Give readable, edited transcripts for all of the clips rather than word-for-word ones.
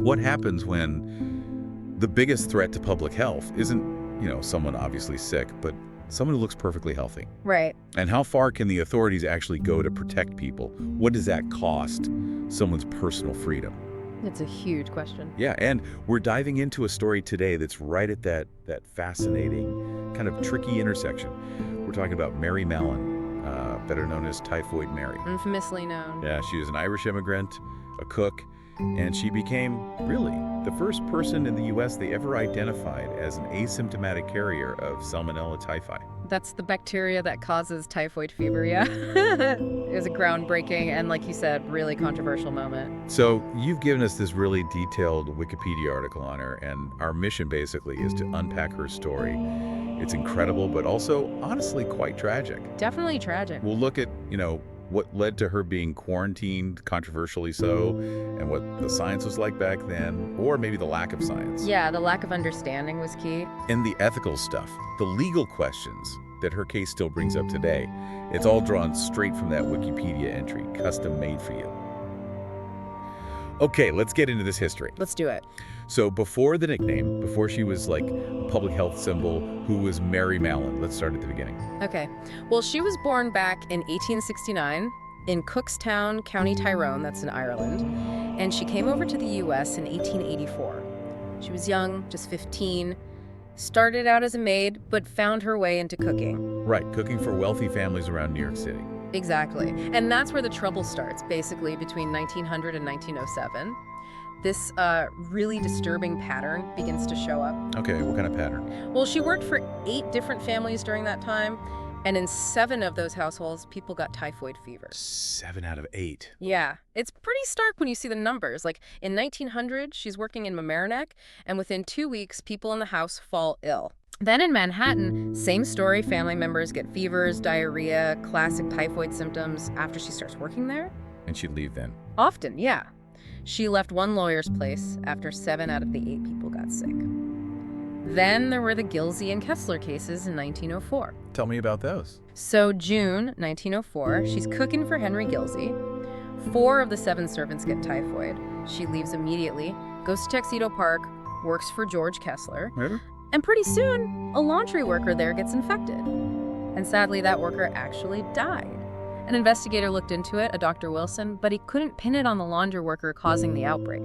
What happens when the biggest threat to public health isn't, someone obviously sick, but someone who looks perfectly healthy? Right. And how far can the authorities actually go to protect people? What does that cost someone's personal freedom? It's a huge question. Yeah, and we're diving into a story today that's right at that fascinating, kind of tricky intersection. We're talking about Mary Mallon, better known as Typhoid Mary. Infamously known. Yeah, she was an Irish immigrant, a cook, and she became, really, the first person in the U.S. they ever identified as an asymptomatic carrier of Salmonella typhi. That's the bacteria that causes typhoid fever, yeah. It was a groundbreaking and, like you said, really controversial moment. So you've given us this really detailed Wikipedia article on her, and our mission basically is to unpack her story. It's incredible, but also, honestly, quite tragic. Definitely tragic. We'll look at, what led to her being quarantined, controversially so, and what the science was like back then, or maybe the lack of science. Yeah, the lack of understanding was key. And the ethical stuff, the legal questions that her case still brings up today. It's all drawn straight from that Wikipedia entry, custom made for you. Okay, let's get into this history. Let's do it. So before the nickname, before she was like a public health symbol, who was Mary Mallon? Let's start at the beginning. Okay. Well, she was born back in 1869 in Cookstown, County Tyrone, that's in Ireland, and she came over to the U.S. in 1884. She was young, just 15, started out as a maid, but found her way into cooking. Right, cooking for wealthy families around New York City. Exactly. And that's where the trouble starts, basically, between 1900 and 1907. This really disturbing pattern begins to show up. Okay, what kind of pattern? Well, she worked for 8 different families during that time, and in 7 of those households, people got typhoid fever. 7 out of 8. Yeah, it's pretty stark when you see the numbers. Like, in 1900, she's working in Mamaroneck, and within 2 weeks, people in the house fall ill. Then in Manhattan, same story, family members get fevers, diarrhea, classic typhoid symptoms after she starts working there. And she'd leave then? Often, yeah. She left one lawyer's place after 7 out of the 8 people got sick. Then there were the Gilsey and Kessler cases in 1904. Tell me about those. So June 1904, she's cooking for Henry Gilsey. 4 of the 7 servants get typhoid. She leaves immediately, goes to Tuxedo Park, works for George Kessler. And pretty soon, a laundry worker there gets infected. And sadly, that worker actually died. An investigator looked into it, a Dr. Wilson, but he couldn't pin it on the laundry worker causing the outbreak.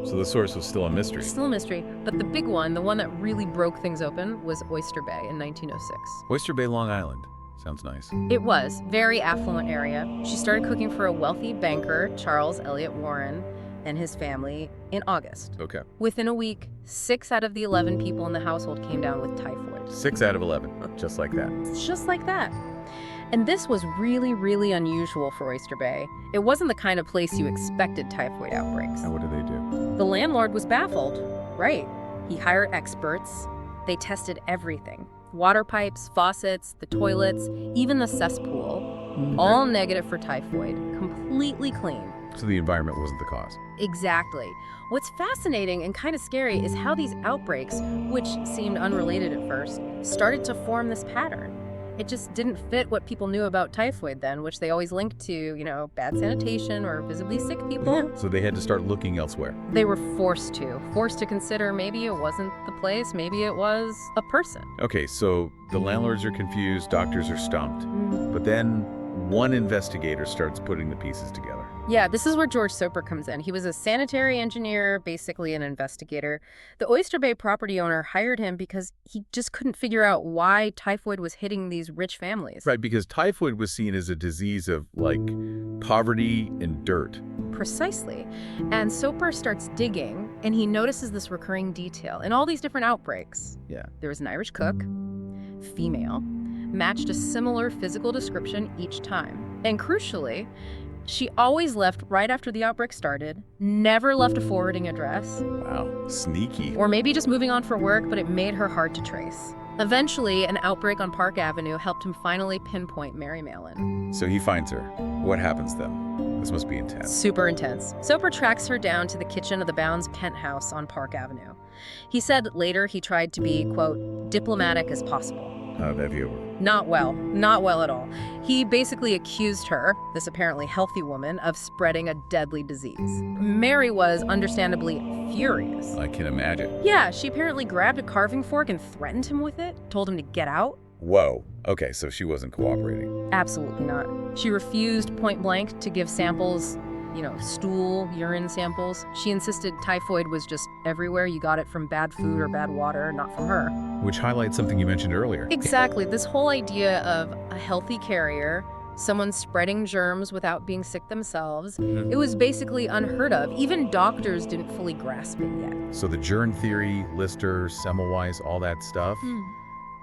So the source was still a mystery. Still a mystery, but the big one, the one that really broke things open, was Oyster Bay in 1906. Oyster Bay, Long Island. Sounds nice. It was. Very affluent area. She started cooking for a wealthy banker, Charles Elliott Warren, and his family in August. Okay. Within a week, 6 out of the 11 people in the household came down with typhoid. 6 out of 11, just like that. Just like that. And this was really, really unusual for Oyster Bay. It wasn't the kind of place you expected typhoid outbreaks. And what did they do? The landlord was baffled. Right. He hired experts. They tested everything. Water pipes, faucets, the toilets, even the cesspool. All negative for typhoid. Completely clean. So the environment wasn't the cause. Exactly. What's fascinating and kind of scary is how these outbreaks, which seemed unrelated at first, started to form this pattern. It just didn't fit what people knew about typhoid then, which they always linked to, bad sanitation or visibly sick people. So they had to start looking elsewhere. They were forced to consider maybe it wasn't the place, maybe it was a person. Okay, so the landlords are confused, doctors are stumped. But then one investigator starts putting the pieces together. Yeah, this is where George Soper comes in. He was a sanitary engineer, basically an investigator. The Oyster Bay property owner hired him because he just couldn't figure out why typhoid was hitting these rich families. Right, because typhoid was seen as a disease of, poverty and dirt. Precisely. And Soper starts digging, and he notices this recurring detail in all these different outbreaks. Yeah. There was an Irish cook, female, matched a similar physical description each time. And crucially, she always left right after the outbreak started, never left a forwarding address. Wow, sneaky. Or maybe just moving on for work, but it made her hard to trace. Eventually, an outbreak on Park Avenue helped him finally pinpoint Mary Mallon. So he finds her. What happens then? This must be intense. Super intense. Soper tracks her down to the kitchen of the Bounds penthouse on Park Avenue. He said later he tried to be, quote, diplomatic as possible. How did that feel? Not well. Not well at all. He basically accused her, this apparently healthy woman, of spreading a deadly disease. Mary was understandably furious. I can imagine. Yeah, she apparently grabbed a carving fork and threatened him with it, told him to get out. Whoa. Okay, so she wasn't cooperating. Absolutely not. She refused point blank to give samples, stool, urine samples. She insisted typhoid was just everywhere. You got it from bad food or bad water, not from her. Which highlights something you mentioned earlier. Exactly. This whole idea of a healthy carrier, someone spreading germs without being sick themselves, it was basically unheard of. Even doctors didn't fully grasp it yet. So the germ theory, Lister, Semmelweis, all that stuff,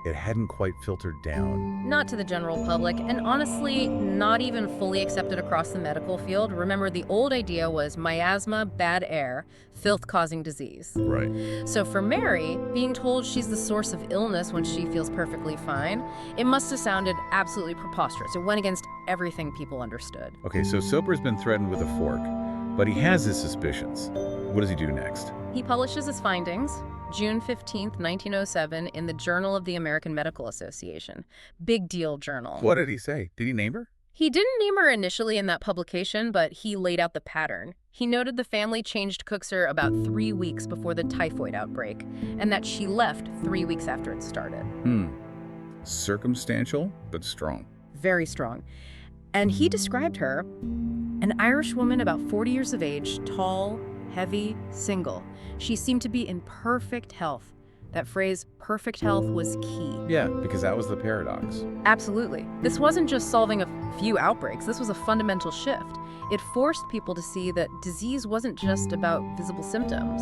it hadn't quite filtered down. Not to the general public, and honestly, not even fully accepted across the medical field. Remember, the old idea was miasma, bad air, filth-causing disease. Right. So for Mary, being told she's the source of illness when she feels perfectly fine, it must have sounded absolutely preposterous. It went against everything people understood. Okay, so Soper's been threatened with a fork, but he has his suspicions. What does he do next? He publishes his findings, June 15th, 1907, in the Journal of the American Medical Association. Big deal journal. What did he say? Did he name her? He didn't name her initially in that publication, but he laid out the pattern. He noted the family changed cookser about 3 weeks before the typhoid outbreak, and that she left 3 weeks after it started. Circumstantial, but strong. Very strong. And he described her, an Irish woman about 40 years of age, tall, heavy, single. She seemed to be in perfect health. That phrase, perfect health, was key. Yeah, because that was the paradox. Absolutely. This wasn't just solving a few outbreaks. This was a fundamental shift. It forced people to see that disease wasn't just about visible symptoms.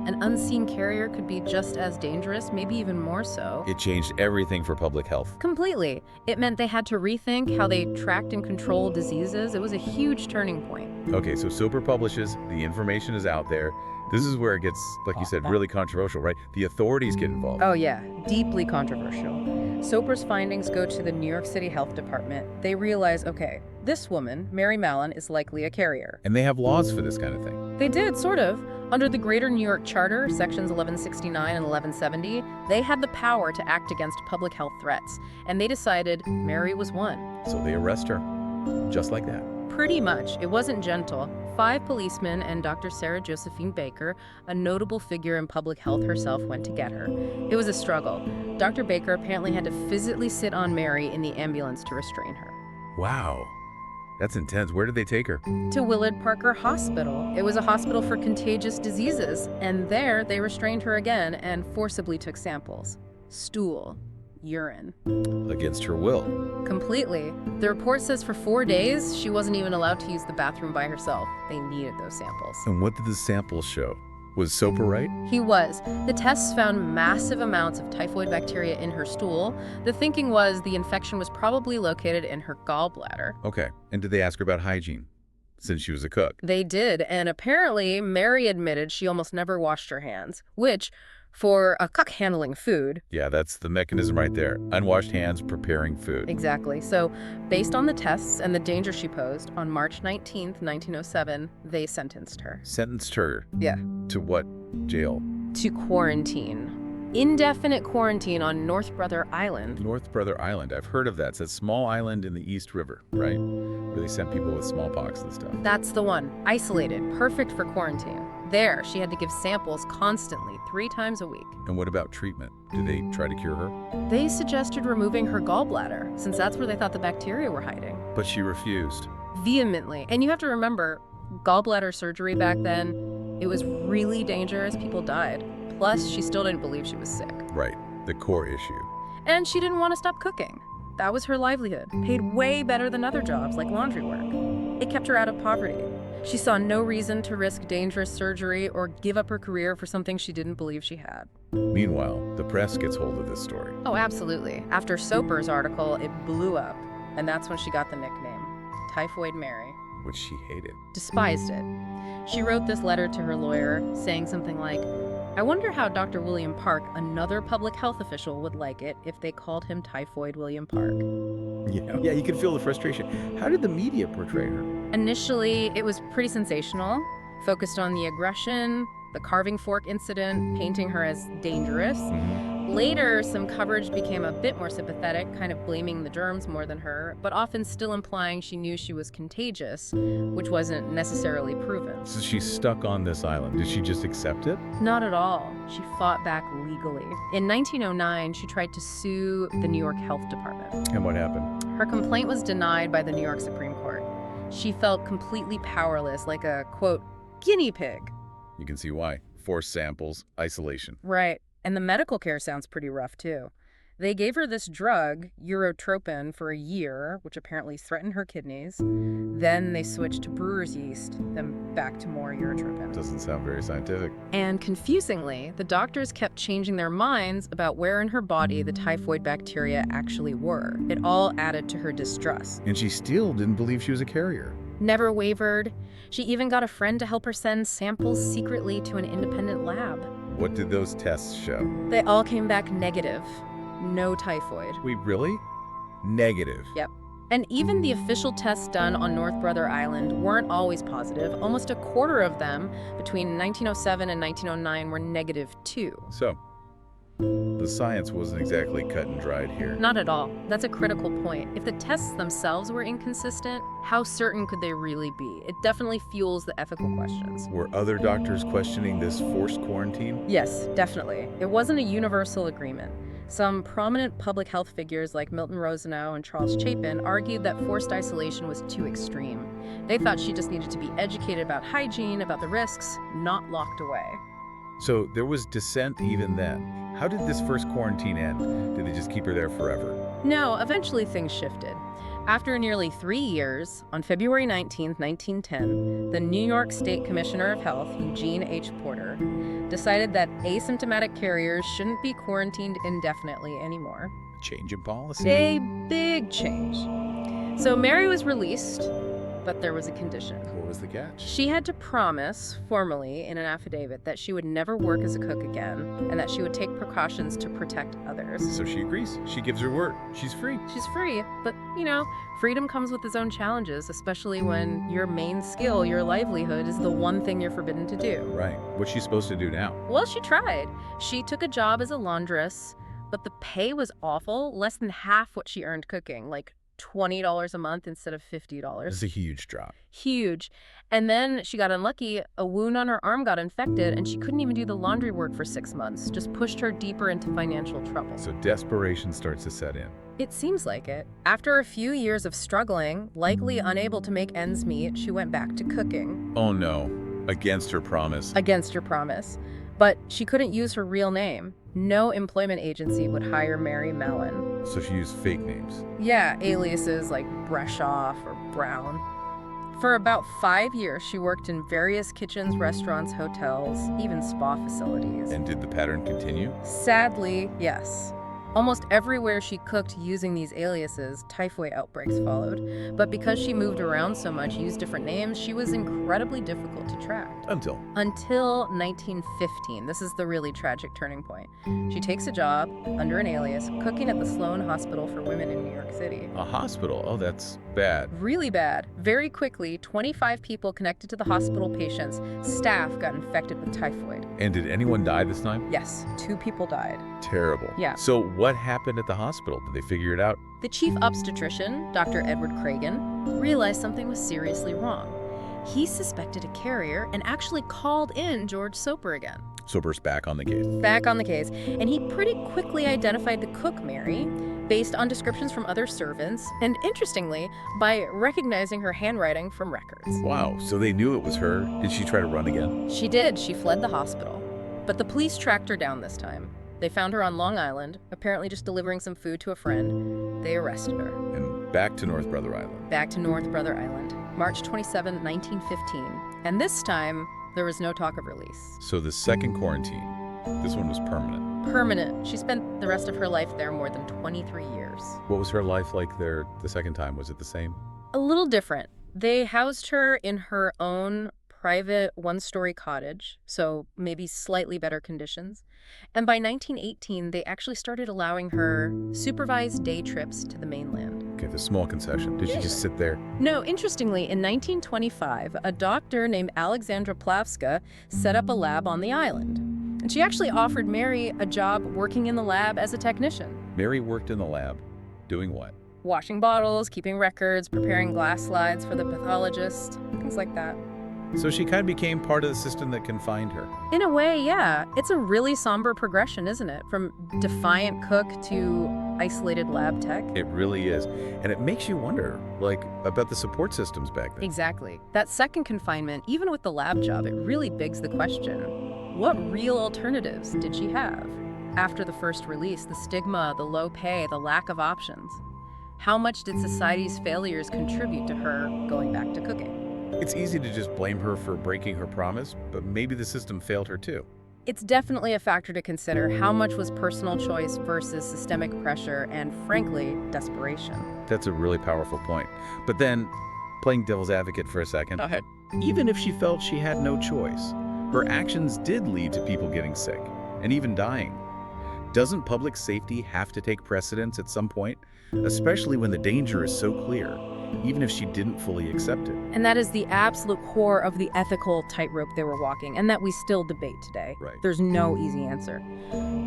An unseen carrier could be just as dangerous, maybe even more so. It changed everything for public health. Completely. It meant they had to rethink how they tracked and controlled diseases. It was a huge turning point. Okay, so Soper publishes, the information is out there. This is where it gets, like you said, really controversial, right? The authorities get involved. Oh yeah, deeply controversial. Soper's findings go to the New York City Health Department. They realize, okay, this woman, Mary Mallon, is likely a carrier. And they have laws for this kind of thing. They did, sort of. Under the Greater New York Charter, sections 1169 and 1170, they had the power to act against public health threats, and they decided Mary was one. So they arrest her, just like that. Pretty much. It wasn't gentle. 5 policemen and Dr. Sarah Josephine Baker, a notable figure in public health herself, went to get her. It was a struggle. Dr. Baker apparently had to physically sit on Mary in the ambulance to restrain her. Wow. That's intense. Where did they take her? To Willard Parker Hospital. It was a hospital for contagious diseases, and there they restrained her again and forcibly took samples. Stool. Urine. Against her will. Completely. The report says for 4 days, she wasn't even allowed to use the bathroom by herself. They needed those samples. And what did the samples show? Was Soper right? He was. The tests found massive amounts of typhoid bacteria in her stool. The thinking was the infection was probably located in her gallbladder. Okay. And did they ask her about hygiene, since she was a cook? They did, and apparently Mary admitted she almost never washed her hands, which, for a cook handling food... Yeah, that's the mechanism right there. Unwashed hands preparing food. Exactly. So, based on the tests and the danger she posed, on March 19th, 1907, they sentenced her. Sentenced her? Yeah. To what jail? To quarantine. Indefinite quarantine on North Brother Island. North Brother Island. I've heard of that. It's a small island in the East River, right? Where they sent people with smallpox and stuff. That's the one. Isolated. Perfect for quarantine. There, she had to give samples constantly, 3 times a week. And what about treatment? Did they try to cure her? They suggested removing her gallbladder, since that's where they thought the bacteria were hiding. But she refused. Vehemently. And you have to remember, gallbladder surgery back then, it was really dangerous. People died. Plus, she still didn't believe she was sick. Right. The core issue. And she didn't want to stop cooking. That was her livelihood, paid way better than other jobs like laundry work. It kept her out of poverty. She saw no reason to risk dangerous surgery or give up her career for something she didn't believe she had. Meanwhile, the press gets hold of this story. Oh, absolutely. After Soper's article, it blew up. And that's when she got the nickname, Typhoid Mary. Which she hated. Despised it. She wrote this letter to her lawyer, saying something like, I wonder how Dr. William Park, another public health official, would like it if they called him Typhoid William Park. Yeah, you could feel the frustration. How did the media portray her? Initially, it was pretty sensational, focused on the aggression, the carving fork incident, painting her as dangerous. Later, some coverage became a bit more sympathetic, kind of blaming the germs more than her, but often still implying she knew she was contagious, which wasn't necessarily proven. So she's stuck on this island. Did she just accept it? Not at all. She fought back legally. In 1909, she tried to sue the New York Health Department. And what happened? Her complaint was denied by the New York Supreme Court. She felt completely powerless, like a, quote, guinea pig. You can see why. Forced samples, isolation. Right. And the medical care sounds pretty rough, too. They gave her this drug, urotropin, for a year, which apparently threatened her kidneys. Then they switched to brewer's yeast, then back to more urotropin. Doesn't sound very scientific. And confusingly, the doctors kept changing their minds about where in her body the typhoid bacteria actually were. It all added to her distrust. And she still didn't believe she was a carrier. Never wavered. She even got a friend to help her send samples secretly to an independent lab. What did those tests show? They all came back negative. No typhoid. Wait, really? Negative. Yep. And even the official tests done on North Brother Island weren't always positive. Almost a quarter of them between 1907 and 1909 were negative too. So, the science wasn't exactly cut and dried here. Not at all. That's a critical point. If the tests themselves were inconsistent, how certain could they really be? It definitely fuels the ethical questions. Were other doctors questioning this forced quarantine? Yes, definitely. It wasn't a universal agreement. Some prominent public health figures like Milton Rosenau and Charles Chapin argued that forced isolation was too extreme. They thought she just needed to be educated about hygiene, about the risks, not locked away. So there was dissent even then. How did this first quarantine end? Did they just keep her there forever? No, eventually things shifted. After nearly 3 years, on February 19, 1910, the New York State Commissioner of Health, Eugene H. Porter, decided that asymptomatic carriers shouldn't be quarantined indefinitely anymore. Change in policy? Big change. So Mary was released, but there was a condition. What was the catch? She had to promise, formally, in an affidavit, that she would never work as a cook again, and that she would take precautions to protect others. So she agrees. She gives her word. She's free. She's free, but, freedom comes with its own challenges, especially when your main skill, your livelihood, is the one thing you're forbidden to do. Right. What's she supposed to do now? Well, she tried. She took a job as a laundress, but the pay was awful, less than half what she earned cooking, like $20 a month instead of $50. This is a huge drop. Huge. And then she got unlucky. A wound on her arm got infected, and she couldn't even do the laundry work for 6 months. Just pushed her deeper into financial trouble. So desperation starts to set in. It seems like it. After a few years of struggling, likely unable to make ends meet, she went back to cooking. Oh no. Against her promise. Against her promise. But she couldn't use her real name. No employment agency would hire Mary Mallon. So she used fake names. Yeah, aliases like Breshoff or Brown. For about 5 years, she worked in various kitchens, restaurants, hotels, even spa facilities. And did the pattern continue? Sadly, yes. Almost everywhere she cooked using these aliases, typhoid outbreaks followed. But because she moved around so much, used different names, she was incredibly difficult to track. Until 1915. This is the really tragic turning point. She takes a job, under an alias, cooking at the Sloan Hospital for Women in New York City. a hospital. Oh, that's bad. Really bad. Very quickly, 25 people connected to the hospital patients, staff, got infected with typhoid. And did anyone die this time? Yes, 2 people died. Terrible. Yeah. So what happened at the hospital? Did they figure it out? The chief obstetrician, Dr. Edward Cragen, realized something was seriously wrong. He suspected a carrier and actually called in George Soper again. Soper's back on the case. Back on the case, and he pretty quickly identified the cook, Mary, based on descriptions from other servants, and interestingly, by recognizing her handwriting from records. Wow, so they knew it was her. Did she try to run again? She did. She fled the hospital. But the police tracked her down this time. They found her on Long Island, apparently just delivering some food to a friend. They arrested her. And back to North Brother Island. Back to North Brother Island, March 27, 1915. And this time, there was no talk of release. So the second quarantine, this one was permanent. Permanent. She spent the rest of her life there, more than 23 years. What was her life like there the second time? Was it the same? A little different. They housed her in her own private one-story cottage, so maybe slightly better conditions. And by 1918, they actually started allowing her supervised day trips to the mainland. Okay, the small concession. Did she just sit there? No, interestingly, in 1925, a doctor named Alexandra Plavska set up a lab on the island. And she actually offered Mary a job working in the lab as a technician. Mary worked in the lab. Doing what? Washing bottles, keeping records, preparing glass slides for the pathologist, things like that. So she kind of became part of the system that confined her. In a way, yeah. It's a really somber progression, isn't it? From defiant cook to isolated lab tech. It really is. And it makes you wonder, like, about the support systems back then. Exactly. That second confinement, even with the lab job, it really begs the question, what real alternatives did she have? After the first release, the stigma, the low pay, the lack of options. How much did society's failures contribute to her going back to cooking? It's easy to just blame her for breaking her promise, but maybe the system failed her too. It's definitely a factor to consider. How much was personal choice versus systemic pressure and, frankly, desperation? That's a really powerful point. But then, playing devil's advocate for a second, Go ahead. even if she felt she had no choice, her actions did lead to people getting sick and even dying. Doesn't public safety have to take precedence at some point, especially when the danger is so clear, even if she didn't fully accept it? And that is the absolute core of the ethical tightrope they were walking, and that we still debate today. Right. There's no easy answer.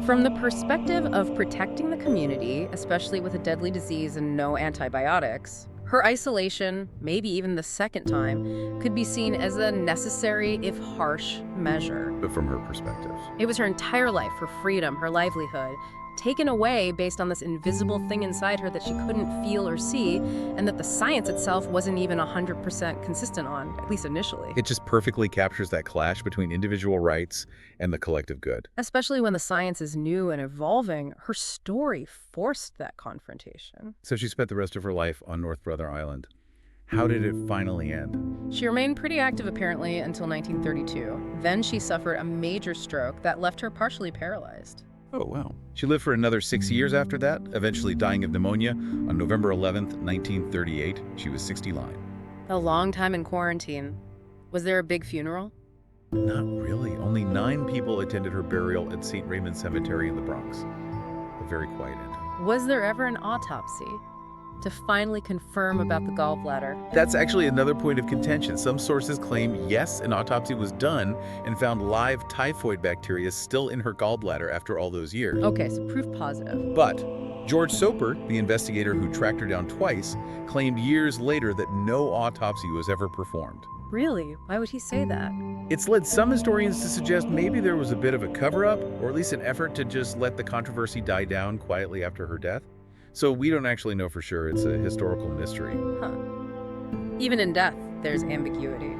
From the perspective of protecting the community, especially with a deadly disease and no antibiotics, her isolation, maybe even the second time, could be seen as a necessary, if harsh, measure. But from her perspective. It was her entire life, her freedom, her livelihood, taken away based on this invisible thing inside her that she couldn't feel or see, and that the science itself wasn't even 100% consistent on, at least initially. It just perfectly captures that clash between individual rights and the collective good. Especially when the science is new and evolving, her story forced that confrontation. So she spent the rest of her life on North Brother Island. How did it finally end? She remained pretty active apparently until 1932. Then she suffered a major stroke that left her partially paralyzed. Oh, wow. She lived for another 6 years after that, eventually dying of pneumonia on November 11th, 1938. She was 69. A long time in quarantine. Was there a big funeral? Not really. Only 9 people attended her burial at St. Raymond Cemetery in the Bronx. A very quiet end. Was there ever an autopsy to finally confirm about the gallbladder? That's actually another point of contention. Some sources claim, yes, an autopsy was done and found live typhoid bacteria still in her gallbladder after all those years. Okay, so proof positive. But George Soper, the investigator who tracked her down twice, claimed years later that no autopsy was ever performed. Really? Why would he say that? It's led some historians to suggest maybe there was a bit of a cover-up, or at least an effort to just let the controversy die down quietly after her death. So we don't actually know for sure. It's a historical mystery. Huh. Even in death, there's ambiguity.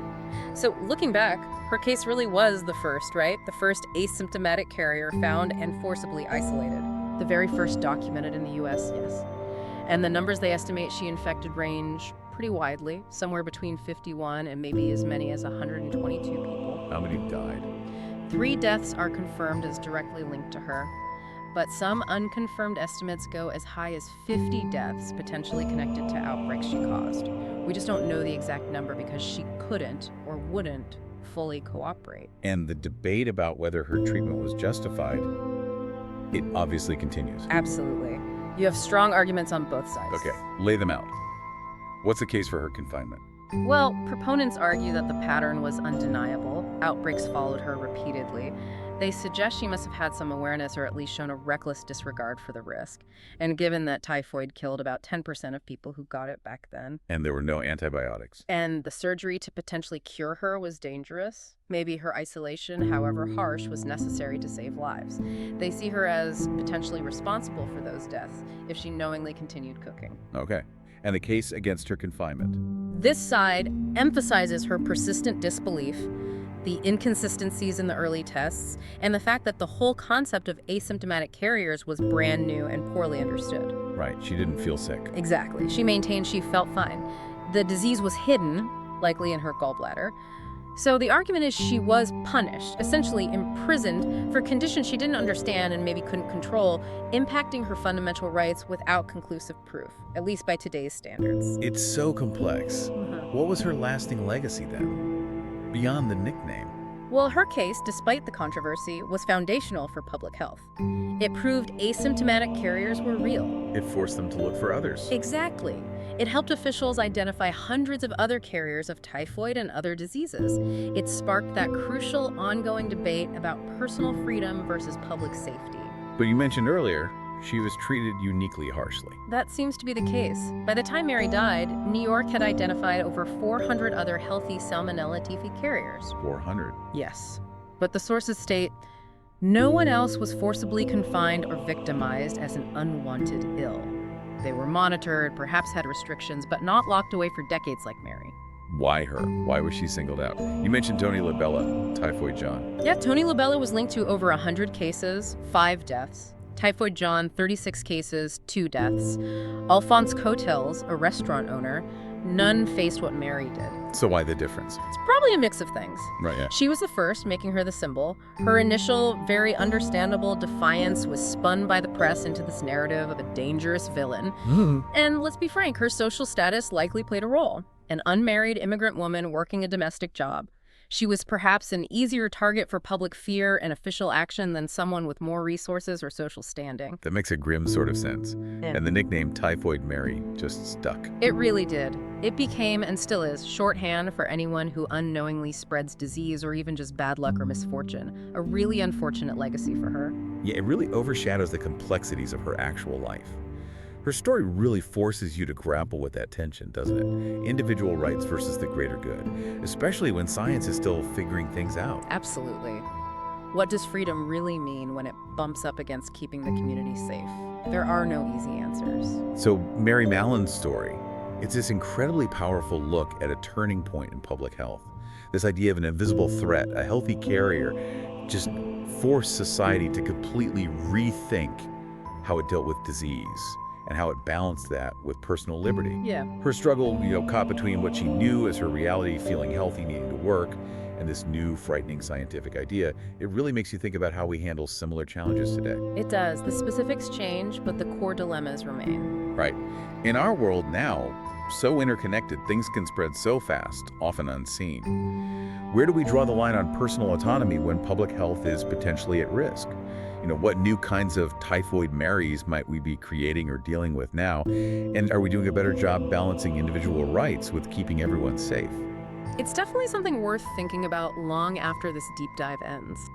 So looking back, her case really was the first, right? The first asymptomatic carrier found and forcibly isolated. The very first documented in the US, yes. And the numbers they estimate she infected range pretty widely, somewhere between 51 and maybe as many as 122 people. How many died? 3 deaths are confirmed as directly linked to her, but some unconfirmed estimates go as high as 50 deaths potentially connected to outbreaks she caused. We just don't know the exact number because she couldn't or wouldn't fully cooperate. And the debate about whether her treatment was justified, it obviously continues. Absolutely. You have strong arguments on both sides. Okay, lay them out. What's the case for her confinement? Well, proponents argue that the pattern was undeniable. Outbreaks followed her repeatedly. They suggest she must have had some awareness or at least shown a reckless disregard for the risk. And given that typhoid killed about 10% of people who got it back then, And there were no antibiotics. and the surgery to potentially cure her was dangerous, maybe her isolation, however harsh, was necessary to save lives. They see her as potentially responsible for those deaths if she knowingly continued cooking. Okay. And the case against her confinement. This side emphasizes her persistent disbelief, the inconsistencies in the early tests, and the fact that the whole concept of asymptomatic carriers was brand new and poorly understood. Right, she didn't feel sick. Exactly. She maintained she felt fine. The disease was hidden, likely in her gallbladder. So the argument is she was punished, essentially imprisoned for conditions she didn't understand and maybe couldn't control, impacting her fundamental rights without conclusive proof, at least by today's standards. It's so complex. What was her lasting legacy then? Beyond the nickname. Well, her case, despite the controversy, was foundational for public health. It proved asymptomatic carriers were real. It forced them to look for others. Exactly. It helped officials identify hundreds of other carriers of typhoid and other diseases. It sparked that crucial ongoing debate about personal freedom versus public safety. But you mentioned earlier, she was treated uniquely harshly. That seems to be the case. By the time Mary died, New York had identified over 400 other healthy Salmonella typhi carriers. 400. Yes. But the sources state no one else was forcibly confined or victimized as an unwanted ill. They were monitored, perhaps had restrictions, but not locked away for decades like Mary. Why her? Why was she singled out? You mentioned Tony Labella, Typhoid John. Yeah, Tony Labella was linked to over 100 cases, 5 deaths. Typhoid John, 36 cases, 2 deaths. Alphonse Cotels, a restaurant owner, none faced what Mary did. So why the difference? It's probably a mix of things. Right, yeah. She was the first, making her the symbol. Her initial, very understandable defiance was spun by the press into this narrative of a dangerous villain. And let's be frank, her social status likely played a role. An unmarried immigrant woman working a domestic job. She was perhaps an easier target for public fear and official action than someone with more resources or social standing. That makes a grim sort of sense. Yeah. And the nickname Typhoid Mary just stuck. It really did. It became, and still is, shorthand for anyone who unknowingly spreads disease or even just bad luck or misfortune. A really unfortunate legacy for her. Yeah, it really overshadows the complexities of her actual life. Her story really forces you to grapple with that tension, doesn't it? Individual rights versus the greater good, especially when science is still figuring things out. Absolutely. What does freedom really mean when it bumps up against keeping the community safe? There are no easy answers. So Mary Mallon's story, it's this incredibly powerful look at a turning point in public health. This idea of an invisible threat, a healthy carrier, just forced society to completely rethink how it dealt with disease and how it balanced that with personal liberty. Yeah. Her struggle, caught between what she knew as her reality, feeling healthy, needing to work, and this new, frightening scientific idea, it really makes you think about how we handle similar challenges today. It does. The specifics change, but the core dilemmas remain. Right. In our world now, so interconnected, things can spread so fast, often unseen. Where do we draw the line on personal autonomy when public health is potentially at risk? What new kinds of Typhoid Marys might we be creating or dealing with now? And are we doing a better job balancing individual rights with keeping everyone safe? It's definitely something worth thinking about long after this deep dive ends.